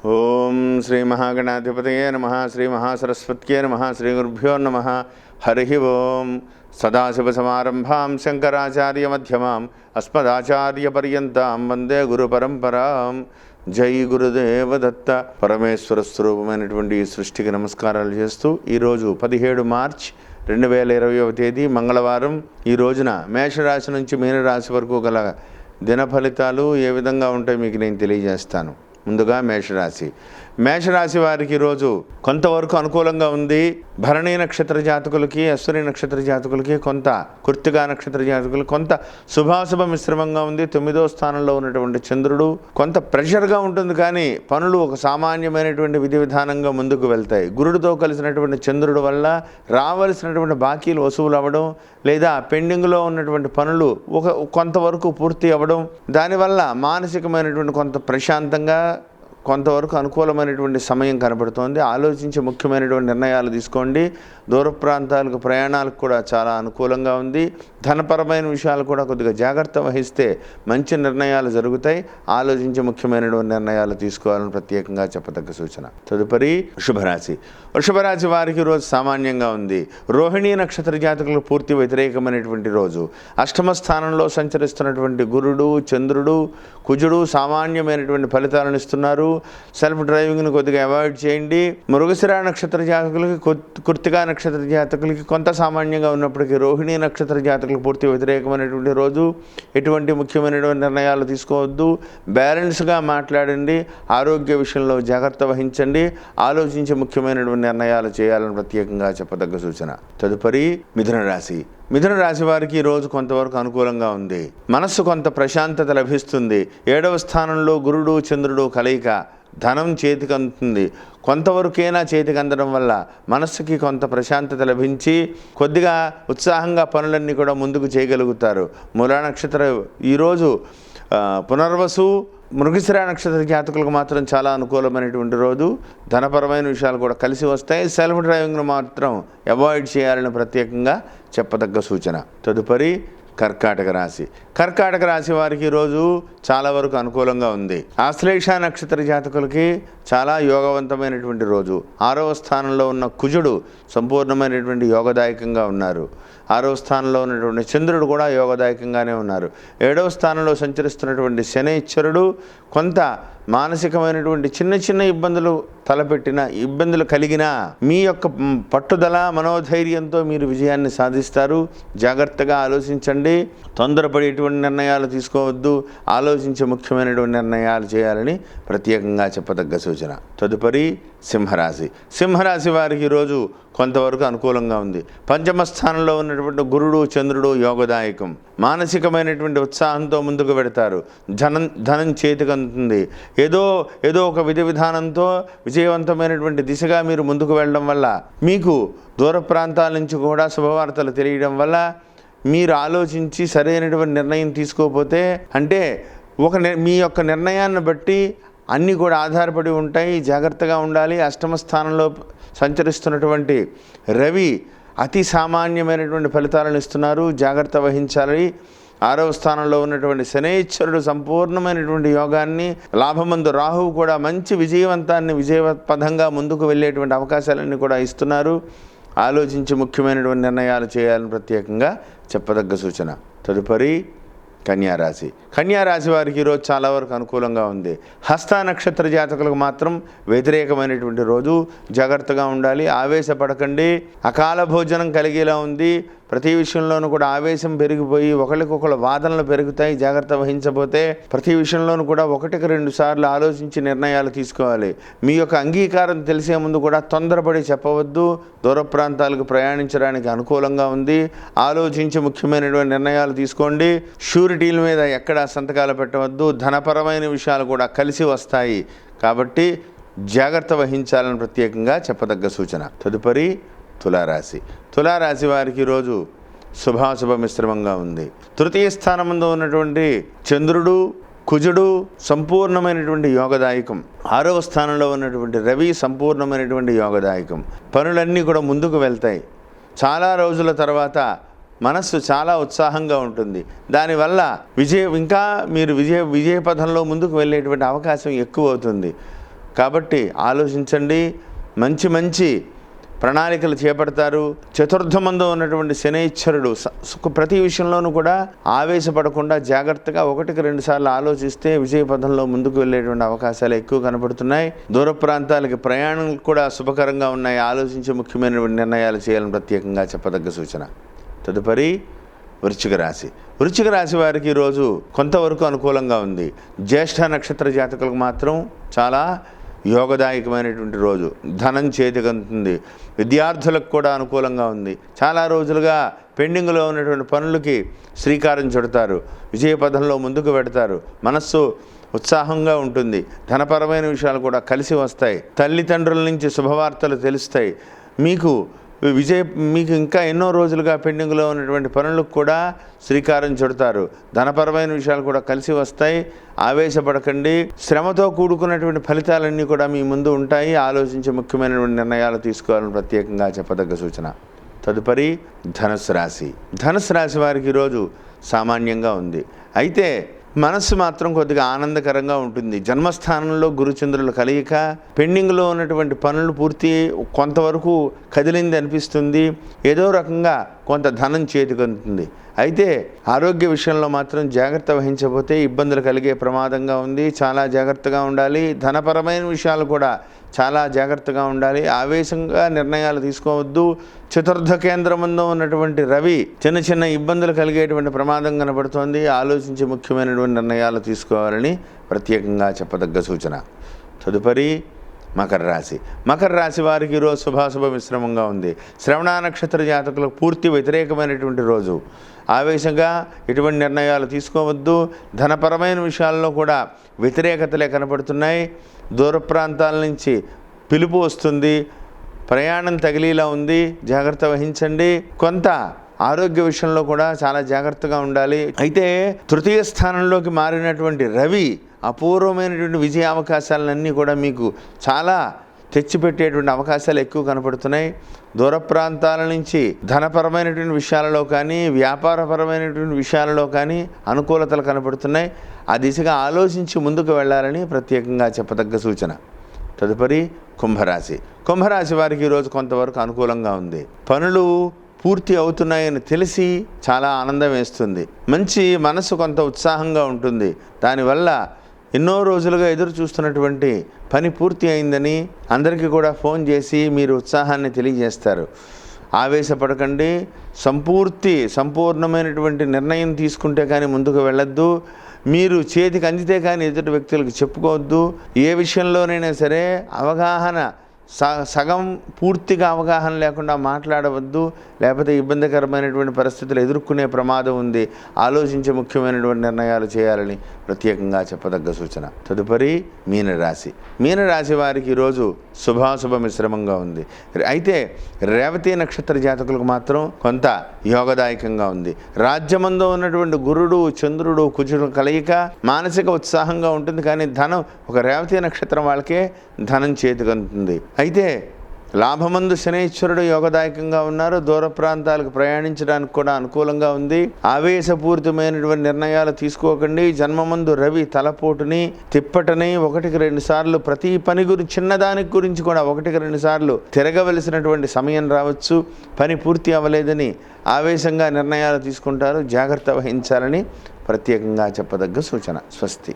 ఓం శ్రీ మహాగణాధిపతయే నమః. శ్రీ మహాసరస్వత్యే నమః. శ్రీ గురుభ్యో నమః. హరి ఓం. సదాశివసమారంభాం శంకరాచార్యమధ్యమాం అస్మదాచార్యపర్యంతాం వందే గురుపరంపరాం. జై గురుదేవ దత్త. పరమేశ్వర స్వరూపమైనటువంటి ఈ సృష్టికి నమస్కారాలు చేస్తూ ఈరోజు 17 మార్చి 2020వ తేదీ మంగళవారం. ఈ రోజున మేషరాశి నుంచి మీనరాశి వరకు గల దిన ఫలితాలు ఏ విధంగా ఉంటాయి మీకు నేను తెలియజేస్తాను. ముందుగా మేషరాశి వారికి ఈరోజు కొంతవరకు అనుకూలంగా ఉంది. భరణీ నక్షత్ర జాతకులకి, అశ్విని నక్షత్ర జాతకులకి, కొంత కృత్తికా నక్షత్ర జాతకులకి కొంత శుభాశుభ మిశ్రమంగా ఉంది. 9వ స్థానంలో ఉన్నటువంటి చంద్రుడు కొంత ప్రెషర్గా ఉంటుంది, కానీ పనులు ఒక సామాన్యమైనటువంటి విధి విధానంగా ముందుకు వెళ్తాయి. గురుడితో కలిసినటువంటి చంద్రుడు వల్ల రావాల్సినటువంటి బాకీలు వసూలు అవ్వడం, లేదా పెండింగ్లో ఉన్నటువంటి పనులు కొంతవరకు పూర్తి అవ్వడం, దానివల్ల మానసికమైనటువంటి కొంత ప్రశాంతంగా కొంతవరకు అనుకూలమైనటువంటి సమయం కనబడుతోంది. ఆలోచించి ముఖ్యమైనటువంటి నిర్ణయాలు తీసుకోండి. దూర ప్రాంతాలకు ప్రయాణాలకు కూడా చాలా అనుకూలంగా ఉంది. ధనపరమైన విషయాలు కూడా కొద్దిగా జాగ్రత్త వహిస్తే మంచి నిర్ణయాలు జరుగుతాయి. ఆలోచించి ముఖ్యమైనటువంటి నిర్ణయాలు తీసుకోవాలని ప్రత్యేకంగా చెప్పదగ్గ సూచన. తదుపరి వృషభరాశి వారికి రోజు సామాన్యంగా ఉంది. రోహిణీ నక్షత్ర జాతకులకు పూర్తి వ్యతిరేకమైనటువంటి రోజు. అష్టమ స్థానంలో సంచరిస్తున్నటువంటి గురుడు, చంద్రుడు, కుజుడు సామాన్యమైనటువంటి ఫలితాలను ఇస్తున్నారు. సెల్ఫ్ డ్రైవింగ్ను కొద్దిగా అవాయిడ్ చేయండి. మృగశిర నక్షత్ర జాతకులకి, కృత్తికా నక్షత్ర జాతకులకి కొంత సామాన్యంగా ఉన్నప్పటికీ రోహిణీ నక్షత్ర జాతకులకు పూర్తి వ్యతిరేకమైనటువంటి రోజు. ఎటువంటి ముఖ్యమైనటువంటి నిర్ణయాలు తీసుకోవద్దు. బ్యాలెన్స్గా మాట్లాడండి. ఆరోగ్య విషయంలో జాగ్రత్త వహించండి. ఆలోచించి ముఖ్యమైనటువంటి నిర్ణయాలు చేయాలని ప్రత్యేకంగా చెప్పదగ్గ సూచన. తదుపరి మిథున రాశి వారికి ఈరోజు కొంతవరకు అనుకూలంగా ఉంది. మనస్సు కొంత ప్రశాంతత లభిస్తుంది. 7వ స్థానంలో గురుడు, చంద్రుడు కలయిక. ధనం చేతికి అందుతుంది. కొంతవరకైనా చేతికి అందడం వల్ల మనస్సుకి కొంత ప్రశాంతత లభించి కొద్దిగా ఉత్సాహంగా పనులన్నీ కూడా ముందుకు చేయగలుగుతారు. మూలా నక్షత్రం ఈరోజు పునర్వసు, మృగశిర నక్షత్ర జాతకులకు మాత్రం చాలా అనుకూలమైనటువంటి రోజు. ధనపరమైన విషయాలు కూడా కలిసి వస్తాయి. సెల్ఫ్ డ్రైవింగ్ను మాత్రం అవాయిడ్ చేయాలని ప్రత్యేకంగా చెప్పదగ్గ సూచన. తదుపరి కర్కాటక రాశి వారికి ఈరోజు చాలా వరకు అనుకూలంగా ఉంది. ఆశ్లేష నక్షత్ర జాతకులకి చాలా యోగవంతమైనటువంటి రోజు. 6వ స్థానంలో ఉన్న కుజుడు సంపూర్ణమైనటువంటి యోగదాయకంగా ఉన్నారు. 6వ స్థానంలో ఉన్నటువంటి చంద్రుడు కూడా యోగదాయకంగానే ఉన్నారు. 7వ స్థానంలో సంచరిస్తున్నటువంటి శనైశ్వరుడు కొంత మానసికమైనటువంటి చిన్న ఇబ్బందులు కలిగినా మీ యొక్క పట్టుదల, మనోధైర్యంతో మీరు విజయాన్ని సాధిస్తారు. జాగ్రత్తగా ఆలోచించండి. తొందరపడి ఎటువంటి నిర్ణయాలు తీసుకోవద్దు. ఆలోచించి ముఖ్యమైనటువంటి నిర్ణయాలు చేయాలని ప్రత్యేకంగా చెప్పదగ్గ సూచన. తదుపరి సింహరాశి వారికి ఈరోజు కొంతవరకు అనుకూలంగా ఉంది. 5వ స్థానంలో ఉన్నటువంటి గురుడు, చంద్రుడు యోగదాయకం. మానసికమైనటువంటి ఉత్సాహంతో ముందుకు పెడతారు. ధనం చేతికి అందుతుంది. ఏదో ఒక విధి విధానంతో విజయవంతమైనటువంటి దిశగా మీరు ముందుకు వెళ్ళడం వల్ల, మీకు దూర ప్రాంతాల నుంచి కూడా శుభవార్తలు తెలియడం వల్ల మీరు ఆలోచించి సరైనటువంటి నిర్ణయం తీసుకోకపోతే, అంటే మీ యొక్క నిర్ణయాన్ని బట్టి అన్నీ కూడా ఆధారపడి ఉంటాయి. జాగ్రత్తగా ఉండాలి. అష్టమ స్థానంలో సంచరిస్తున్నటువంటి రవి అతి సామాన్యమైనటువంటి ఫలితాలను ఇస్తున్నారు. జాగ్రత్త వహించాలి. 6వ స్థానంలో ఉన్నటువంటి శనైశ్వరుడు సంపూర్ణమైనటువంటి యోగాన్ని, లాభమందు రాహువు కూడా మంచి విజయపథంగా ముందుకు వెళ్ళేటువంటి అవకాశాలన్నీ కూడా ఇస్తున్నారు. ఆలోచించి ముఖ్యమైనటువంటి నిర్ణయాలు చేయాలని ప్రత్యేకంగా చెప్పదగ్గ సూచన. తదుపరి కన్యారాశి వారికి ఈరోజు చాలా వరకు అనుకూలంగా ఉంది. హస్త నక్షత్ర జాతకులకు మాత్రం వ్యతిరేకమైనటువంటి రోజు. జాగ్రత్తగా ఉండాలి. ఆవేశపడకండి. అకాల భోజనం కలిగేలా ఉంది. ప్రతి విషయంలోనూ కూడా ఆవేశం పెరిగిపోయి ఒకరికొకరు వాదనలు పెరుగుతాయి. జాగ్రత్త వహించకపోతే ప్రతి విషయంలోనూ కూడా 1-2 సార్లు ఆలోచించి నిర్ణయాలు తీసుకోవాలి. మీ యొక్క అంగీకారం తెలిసే ముందు కూడా తొందరపడి చెప్పవద్దు. దూర ప్రాంతాలకు ప్రయాణించడానికి అనుకూలంగా ఉంది. ఆలోచించి ముఖ్యమైనటువంటి నిర్ణయాలు తీసుకోండి. షూరిటీల మీద ఎక్కడా సంతకాలు పెట్టవద్దు. ధనపరమైన విషయాలు కూడా కలిసి వస్తాయి కాబట్టి జాగ్రత్త వహించాలని ప్రత్యేకంగా చెప్పదగ్గ సూచన. తదుపరి తులారాశి వారికి ఈరోజు శుభాశుభ మిశ్రమంగా ఉంది. 3వ స్థానంలో ఉన్నటువంటి చంద్రుడు, కుజుడు సంపూర్ణమైనటువంటి యోగదాయకం. 6వ స్థానంలో ఉన్నటువంటి రవి సంపూర్ణమైనటువంటి యోగదాయకం. పనులన్నీ కూడా ముందుకు వెళ్తాయి. చాలా రోజుల తర్వాత మనస్సు చాలా ఉత్సాహంగా ఉంటుంది. దానివల్ల విజయ పథంలో ముందుకు వెళ్ళేటువంటి అవకాశం ఎక్కువ అవుతుంది. కాబట్టి ఆలోచించండి, మంచి మంచి ప్రణాళికలు చేపడతారు. చతుర్థమందు ఉన్నటువంటి శనైశ్వరుడు ప్రతి విషయంలోనూ కూడా ఆవేశపడకుండా జాగ్రత్తగా 1-2 సార్లు ఆలోచిస్తే విజయపథంలో ముందుకు వెళ్ళేటువంటి అవకాశాలు ఎక్కువ కనపడుతున్నాయి. దూర ప్రాంతాలకి ప్రయాణాలు కూడా శుభకరంగా ఉన్నాయి. ఆలోచించి ముఖ్యమైనటువంటి నిర్ణయాలు చేయాలని ప్రత్యేకంగా చెప్పదగ్గ సూచన. తదుపరి వృశ్చిక రాశి. వృశ్చిక రాశి వారికి ఈరోజు కొంతవరకు అనుకూలంగా ఉంది. జ్యేష్ఠ నక్షత్ర జాతకులకు మాత్రం చాలా యోగదాయకమైనటువంటి రోజు. ధనం చేతికందుతుంది. విద్యార్థులకు కూడా అనుకూలంగా ఉంది. చాలా రోజులుగా పెండింగ్లో ఉన్నటువంటి పనులకి శ్రీకారం చుడతారు. విజయపథంలో ముందుకు పెడతారు. మనస్సు ఉత్సాహంగా ఉంటుంది. ధనపరమైన విషయాలు కూడా కలిసి వస్తాయి. తల్లిదండ్రుల నుంచి శుభవార్తలు తెలుస్తాయి. మీకు ఇంకా ఎన్నో రోజులుగా పెండింగ్లో ఉన్నటువంటి పనులకు కూడా శ్రీకారం చుడతారు. ధనపరమైన విషయాలు కూడా కలిసి వస్తాయి. ఆవేశపడకండి. శ్రమతో కూడుకున్నటువంటి ఫలితాలన్నీ కూడా మీ ముందు ఉంటాయి. ఆలోచించి ముఖ్యమైనటువంటి నిర్ణయాలు తీసుకోవాలని ప్రత్యేకంగా చెప్పదగ్గ సూచన. తదుపరి ధనుస్సు రాశి. ధనుస్సు రాశి వారికి ఈరోజు సామాన్యంగా ఉంది. అయితే మనస్సు మాత్రం కొద్దిగా ఆనందకరంగా ఉంటుంది. జన్మస్థానంలో గురుచంద్రుల కలయిక, పెండింగ్లో ఉన్నటువంటి పనులు పూర్తి కొంతవరకు కదిలింది అనిపిస్తుంది. ఏదో రకంగా కొంత ధనం చేతికందుతుంది. అయితే ఆరోగ్య విషయంలో మాత్రం జాగ్రత్త వహించకపోతే ఇబ్బందులు కలిగే ప్రమాదంగా ఉంది. చాలా జాగ్రత్తగా ఉండాలి. ధనపరమైన విషయాలు కూడా చాలా జాగ్రత్తగా ఉండాలి. ఆవేశంగా నిర్ణయాలు తీసుకోవద్దు. చతుర్థ కేంద్రమందు ఉన్నటువంటి రవి చిన్న చిన్న ఇబ్బందులు కలిగేటువంటి ప్రమాదం కనబడుతోంది. ఆలోచించి ముఖ్యమైనటువంటి నిర్ణయాలు తీసుకోవాలని ప్రత్యేకంగా చెప్పదగ్గ సూచన. తదుపరి మకర రాశి. మకర రాశి వారికి ఈరోజు శుభాశుభ మిశ్రమంగా ఉంది. శ్రవణ నక్షత్ర జాతకులకు పూర్తి వ్యతిరేకమైనటువంటి రోజు. ఆవేశంగా ఎటువంటి నిర్ణయాలు తీసుకోవద్దు. ధనపరమైన విషయాల్లో కూడా వ్యతిరేకతలే కనపడుతున్నాయి. దూర ప్రాంతాల నుంచి పిలుపు వస్తుంది. ప్రయాణం తగిలేలా ఉంది. జాగ్రత్త వహించండి. కొంత ఆరోగ్య విషయంలో కూడా చాలా జాగ్రత్తగా ఉండాలి. అయితే తృతీయ స్థానంలోకి మారినటువంటి రవి అపూర్వమైనటువంటి విజయ అవకాశాలన్నీ కూడా మీకు చాలా తెచ్చిపెట్టేటువంటి అవకాశాలు ఎక్కువ కనపడుతున్నాయి. దూర ప్రాంతాల నుంచి ధనపరమైనటువంటి విషయాలలో కానీ వ్యాపారపరమైనటువంటి విషయాలలో కానీ అనుకూలతలు కనపడుతున్నాయి. ఆ దిశగా ఆలోచించి ముందుకు వెళ్ళాలని ప్రత్యేకంగా చెప్పదగ్గ సూచన. తదుపరి కుంభరాశి. కుంభరాశి వారికి ఈరోజు కొంతవరకు అనుకూలంగా ఉంది. పనులు పూర్తి అవుతున్నాయని తెలిసి చాలా ఆనందం వేస్తుంది. మంచి మనసు కొంత ఉత్సాహంగా ఉంటుంది. దానివల్ల ఎన్నో రోజులుగా ఎదురు చూస్తున్నటువంటి పని పూర్తి అయిందని అందరికీ కూడా ఫోన్ చేసి మీరు ఉత్సాహాన్ని తెలియజేస్తారు. ఆవేశపడకండి. సంపూర్ణమైనటువంటి నిర్ణయం తీసుకుంటే కానీ ముందుకు వెళ్ళొద్దు. మీరు చేతికి అందితే కానీ ఎదుటి వ్యక్తులకు చెప్పుకోవద్దు. ఏ విషయంలోనైనా సరే సగం పూర్తిగా అవగాహన లేకుండా మాట్లాడవద్దు. లేకపోతే ఇబ్బందికరమైనటువంటి పరిస్థితులు ఎదుర్కొనే ప్రమాదం ఉంది. ఆలోచించి ముఖ్యమైనటువంటి నిర్ణయాలు చేయాలని ప్రత్యేకంగా చెప్పదగ్గ సూచన. తదుపరి మీనరాశి. మీనరాశి వారికి ఈరోజు శుభాశుభ మిశ్రమంగా ఉంది. అయితే రేవతి నక్షత్ర జాతకులకు మాత్రం కొంత యోగదాయకంగా ఉంది. రాజ్యమందు ఉన్నటువంటి గురుడు చంద్రుడు కుజుడు కలయిక మానసిక ఉత్సాహంగా ఉంటుంది. కానీ ధనం ఒక రేవతి నక్షత్రం వాళ్ళకే ధనం చేతికందుతుంది. అయితే లాభమందు శనైశ్వరుడు యోగదాయకంగా ఉన్నారు. దూర ప్రాంతాలకు ప్రయాణించడానికి కూడా అనుకూలంగా ఉంది. ఆవేశపూరితమైనటువంటి నిర్ణయాలు తీసుకోకండి. జన్మమందు రవి తలపోటుని తిప్పటని 1-2 సార్లు ప్రతి పని గురించి చిన్నదానికి గురించి కూడా 1-2 సార్లు తిరగవలసినటువంటి సమయం రావచ్చు. పని పూర్తి అవ్వలేదని ఆవేశంగా నిర్ణయాలు తీసుకుంటారు. జాగ్రత్త వహించాలని ప్రత్యేకంగా చెప్పదగ్గ సూచన. స్వస్తి.